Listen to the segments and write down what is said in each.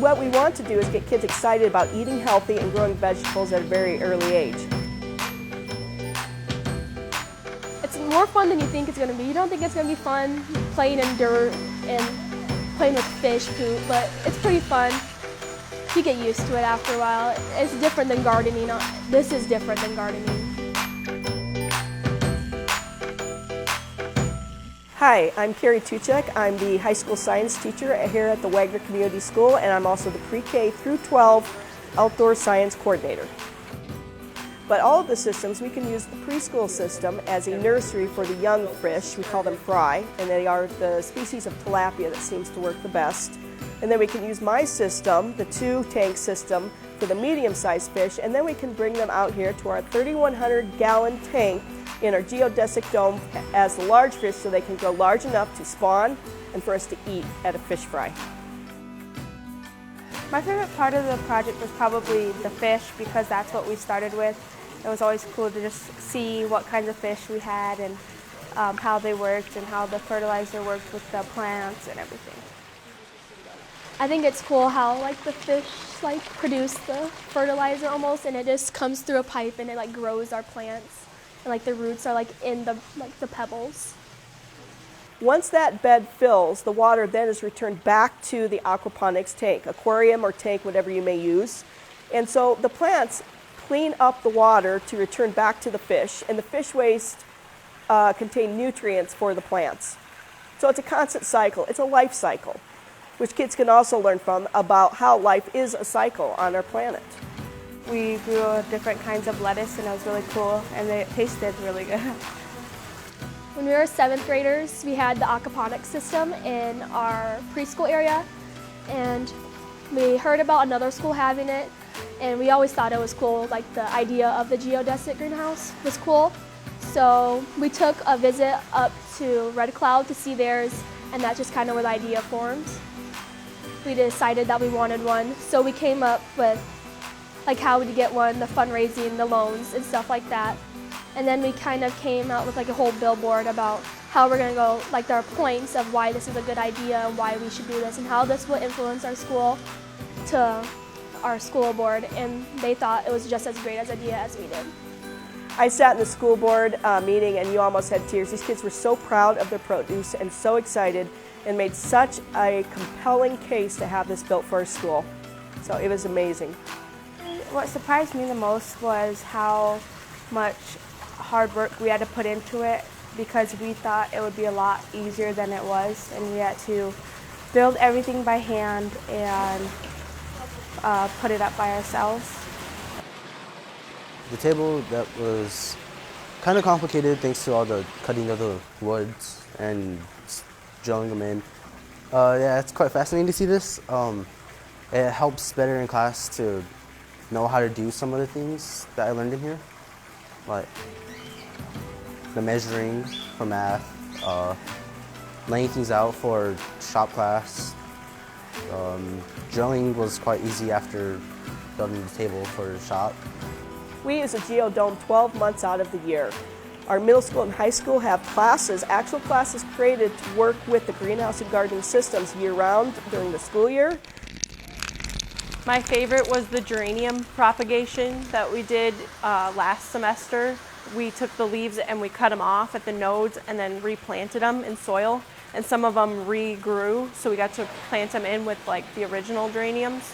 what we want to do is get kids excited about eating healthy and growing vegetables at a very early age. It's more fun than you think it's going to be. You don't think it's going to be fun playing in dirt and playing with fish poop, but it's pretty fun. You get used to it after a while. It's different than gardening. This is different than gardening. Hi, I'm Carrie Tuchek. I'm the high school science teacher here at the Wagner Community School, and I'm also the pre-K through 12 outdoor science coordinator. But all of the systems, we can use the preschool system as a nursery for the young fish. We call them fry, and they are the species of tilapia that seems to work the best. And then we can use my system, the 2-tank system, for the medium-sized fish, and then we can bring them out here to our 3,100-gallon tank in our geodesic dome as the large fish so they can grow large enough to spawn and for us to eat at a fish fry. My favorite part of the project was probably the fish because that's what we started with. It was always cool to just see what kinds of fish we had and how they worked and how the fertilizer worked with the plants and everything. I think it's cool how the fish produce the fertilizer almost, and it just comes through a pipe and it grows our plants. And the roots are in the pebbles. Once that bed fills, the water then is returned back to the aquaponics tank, aquarium or tank, whatever you may use. And so the plants clean up the water to return back to the fish, and the fish waste contain nutrients for the plants. So it's a constant cycle. It's a life cycle, which kids can also learn from about how life is a cycle on our planet. We grew different kinds of lettuce, and it was really cool, and it tasted really good. When we were 7th graders, we had the aquaponics system in our preschool area, and we heard about another school having it, and we always thought it was cool. The idea of the geodesic greenhouse was cool. So we took a visit up to Red Cloud to see theirs, and that's just kind of where the idea formed. We decided that we wanted one, so we came up with how would you get one, the fundraising, the loans, and stuff like that. And then we kind of came out with a whole billboard about how we're going to go, there are points of why this is a good idea and why we should do this and how this will influence our school to our school board. And they thought it was just as great an idea as we did. I sat in the school board meeting and you almost had tears. These kids were so proud of their produce and so excited and made such a compelling case to have this built for our school. So it was amazing. What surprised me the most was how much hard work we had to put into it because we thought it would be a lot easier than it was, and we had to build everything by hand and put it up by ourselves. The table, that was kind of complicated thanks to all the cutting of the woods and drilling them in. Yeah, it's quite fascinating to see this. It helps better in class to know how to do some of the things that I learned in here, like the measuring for math, laying things out for shop class. Drilling was quite easy after building the table for shop. We use a geodome 12 months out of the year. Our middle school and high school have classes, actual classes created to work with the greenhouse and gardening systems year-round during the school year. My favorite was the geranium propagation that we did last semester. We took the leaves and we cut them off at the nodes and then replanted them in soil, and some of them regrew, so we got to plant them in with the original geraniums.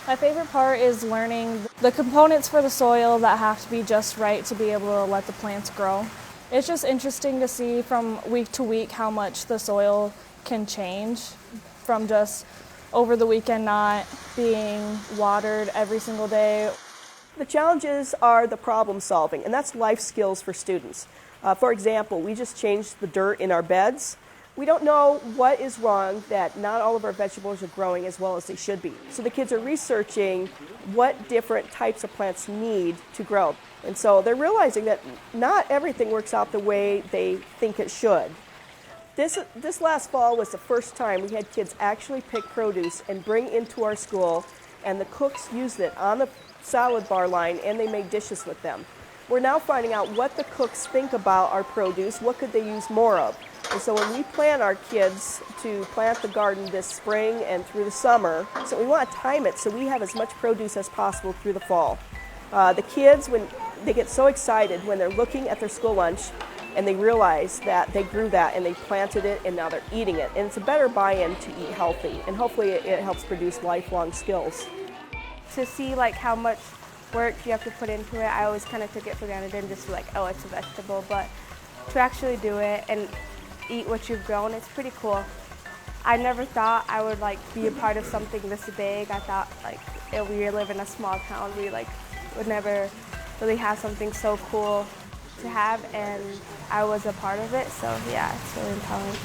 My favorite part is learning the components for the soil that have to be just right to be able to let the plants grow. It's just interesting to see from week to week how much the soil can change from just over the weekend not being watered every single day. The challenges are the problem solving, and that's life skills for students. For example, we just changed the dirt in our beds. We don't know what is wrong that not all of our vegetables are growing as well as they should be. So the kids are researching what different types of plants need to grow. And so they're realizing that not everything works out the way they think it should. This last fall was the first time we had kids actually pick produce and bring into our school, and the cooks used it on the salad bar line and they made dishes with them. We're now finding out what the cooks think about our produce, what could they use more of. And so when we plan our kids to plant the garden this spring and through the summer, so we want to time it so we have as much produce as possible through the fall. The kids, when they get so excited when they're looking at their school lunch and they realize that they grew that and they planted it and now they're eating it. And it's a better buy-in to eat healthy, and hopefully it helps produce lifelong skills. To see like how much work you have to put into it, I always kind of took it for granted and just like, oh, it's a vegetable. But to actually do it and eat what you've grown, it's pretty cool. I never thought I would like be a part of something this big. I thought like if we live in a small town, we like would never really have something so cool to have, and I was a part of it. So yeah, it's really empowering.